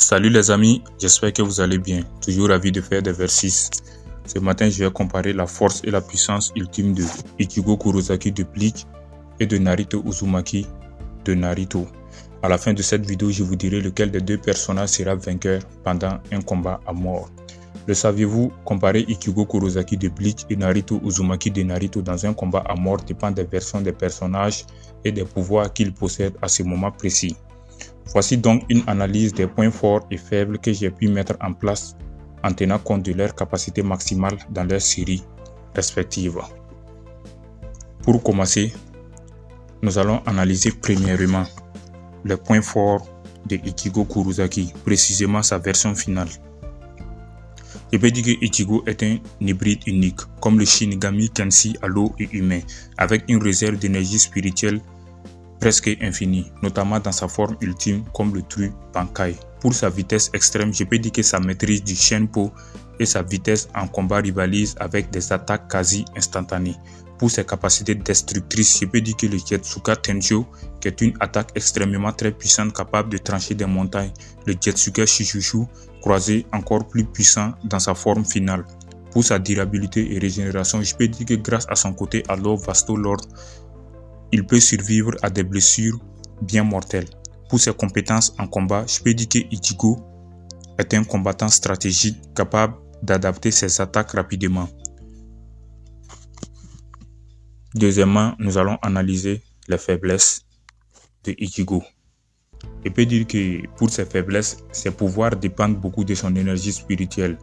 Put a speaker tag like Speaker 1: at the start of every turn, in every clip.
Speaker 1: Salut les amis, j'espère que vous allez bien. Toujours ravi de faire des vers-6. Ce matin, je vais comparer la force et la puissance ultime de Ichigo Kurosaki de Bleach et de Naruto Uzumaki de Naruto. À la fin de cette vidéo, je vous dirai lequel des deux personnages sera vainqueur pendant un combat à mort. Le saviez-vous, comparer Ichigo Kurosaki de Bleach et Naruto Uzumaki de Naruto dans un combat à mort dépend des versions des personnages et des pouvoirs qu'ils possèdent à ce moment précis. Voici donc une analyse des points forts et faibles que j'ai pu mettre en place en tenant compte de leur capacité maximale dans leurs séries respectives. Pour commencer, nous allons analyser premièrement les points forts de Ichigo Kurosaki, précisément sa version finale. Je peux dire que Ichigo est un hybride unique, comme le Shinigami Kenshi à l'eau et humain, avec une réserve d'énergie spirituelle presque infinie, notamment dans sa forme ultime comme le True Bankai. Pour sa vitesse extrême, je peux dire que sa maîtrise du Shenpo et sa vitesse en combat rivalisent avec des attaques quasi instantanées. Pour ses capacités destructrices, je peux dire que le Jetsuga Tenjo, qui est une attaque extrêmement très puissante capable de trancher des montagnes, le Jetsuga Shishuchu, croisé encore plus puissant dans sa forme finale. Pour sa durabilité et régénération, je peux dire que grâce à son côté alors Vasto Lord, il peut survivre à des blessures bien mortelles. Pour ses compétences en combat, je peux dire que Ichigo est un combattant stratégique capable d'adapter ses attaques rapidement. Deuxièmement, nous allons analyser les faiblesses de Ichigo. Je peux dire que pour ses faiblesses, ses pouvoirs dépendent beaucoup de son énergie spirituelle,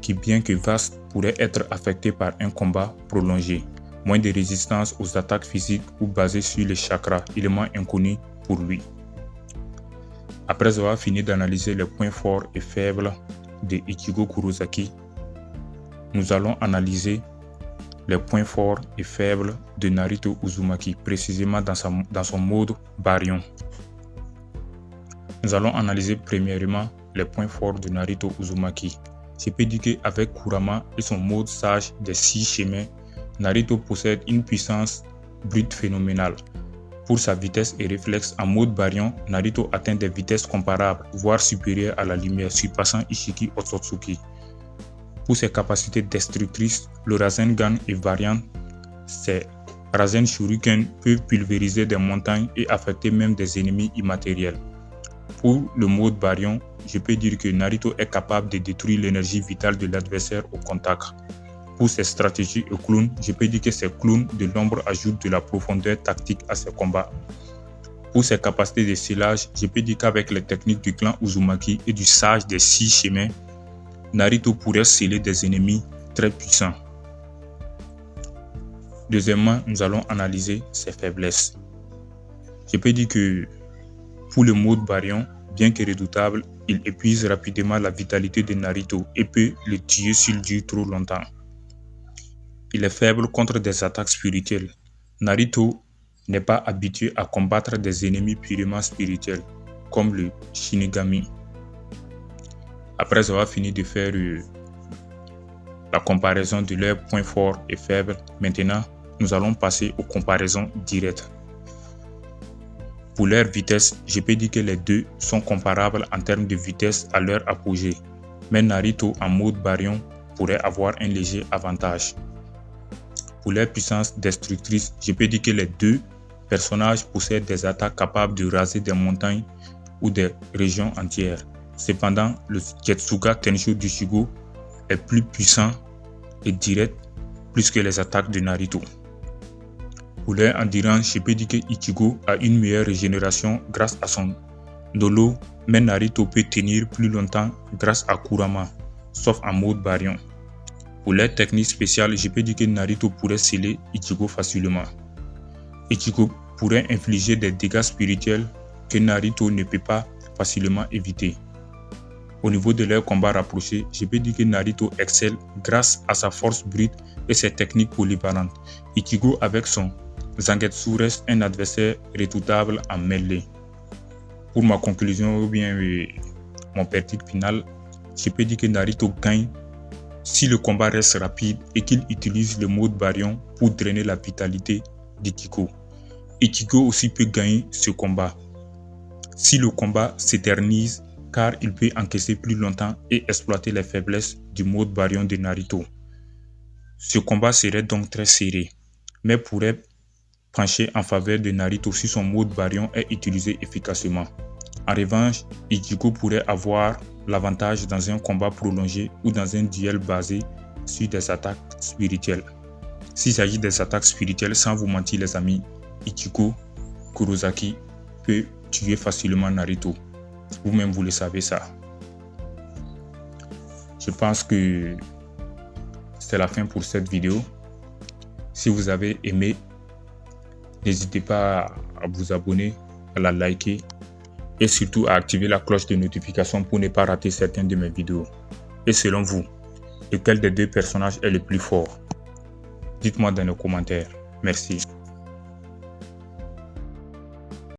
Speaker 1: qui bien que vaste pourrait être affectée par un combat prolongé. Moins de résistance aux attaques physiques ou basées sur les chakras, élément inconnu pour lui. Après avoir fini d'analyser les points forts et faibles de Ichigo Kurosaki, nous allons analyser les points forts et faibles de Naruto Uzumaki, précisément dans son mode Baryon. Nous allons analyser premièrement les points forts de Naruto Uzumaki. Je peux dire qu'avec Kurama et son mode sage des 6 chemins, Naruto possède une puissance brute phénoménale. Pour sa vitesse et réflexe en mode Baryon, Naruto atteint des vitesses comparables, voire supérieures à la lumière, surpassant Ishiki Otsutsuki. Pour ses capacités destructrices, le Rasengan et variant, ses Rasen Shuriken peuvent pulvériser des montagnes et affecter même des ennemis immatériels. Pour le mode Baryon, je peux dire que Naruto est capable de détruire l'énergie vitale de l'adversaire au contact. Pour ses stratégies et clones, je peux dire que ces clones de l'ombre ajoutent de la profondeur tactique à ses combats. Pour ses capacités de scellage, je peux dire qu'avec les techniques du clan Uzumaki et du sage des 6 chemins, Naruto pourrait sceller des ennemis très puissants. Deuxièmement, nous allons analyser ses faiblesses. Je peux dire que pour le mode Baryon, bien que redoutable, il épuise rapidement la vitalité de Naruto et peut le tuer s'il dure trop longtemps. Il est faible contre des attaques spirituelles. Naruto n'est pas habitué à combattre des ennemis purement spirituels, comme le Shinigami. Après avoir fini de faire la comparaison de leurs points forts et faibles, maintenant, nous allons passer aux comparaisons directes. Pour leur vitesse, je peux dire que les deux sont comparables en termes de vitesse à leur apogée, mais Naruto en mode Baryon pourrait avoir un léger avantage. Pour leur puissance destructrice, je peux dire que les deux personnages possèdent des attaques capables de raser des montagnes ou des régions entières. Cependant, le Jetsuga Tenjo d'Ichigo est plus puissant et direct plus que les attaques de Naruto. Pour leur endurance, je peux dire que Ichigo a une meilleure régénération grâce à son Dolo, mais Naruto peut tenir plus longtemps grâce à Kurama, sauf en mode Baryon. Pour leur technique spéciale, je peux dire que Naruto pourrait sceller Ichigo facilement. Ichigo pourrait infliger des dégâts spirituels que Naruto ne peut pas facilement éviter. Au niveau de leur combat rapproché, je peux dire que Naruto excelle grâce à sa force brute et ses techniques polyvalentes. Ichigo avec son Zangetsu reste un adversaire redoutable en mêlée. Pour ma conclusion ou bien mon verdict final, je peux dire que Naruto gagne si le combat reste rapide et qu'il utilise le mode Baryon pour drainer la vitalité d'Ichigo. Ichigo aussi peut gagner ce combat si le combat s'éternise car il peut encaisser plus longtemps et exploiter les faiblesses du mode Baryon de Naruto. Ce combat serait donc très serré, mais pourrait pencher en faveur de Naruto si son mode Baryon est utilisé efficacement. En revanche, Ichigo pourrait avoir l'avantage dans un combat prolongé ou dans un duel basé sur des attaques spirituelles. S'il s'agit des attaques spirituelles, sans vous mentir les amis, Ichigo Kurosaki peut tuer facilement Naruto. Vous-même vous le savez ça. Je pense que c'est la fin pour cette vidéo. Si vous avez aimé, n'hésitez pas à vous abonner, à la liker et surtout à activer la cloche de notification pour ne pas rater certaines de mes vidéos. Et selon vous, lequel des deux personnages est le plus fort? Dites-moi dans les commentaires. Merci.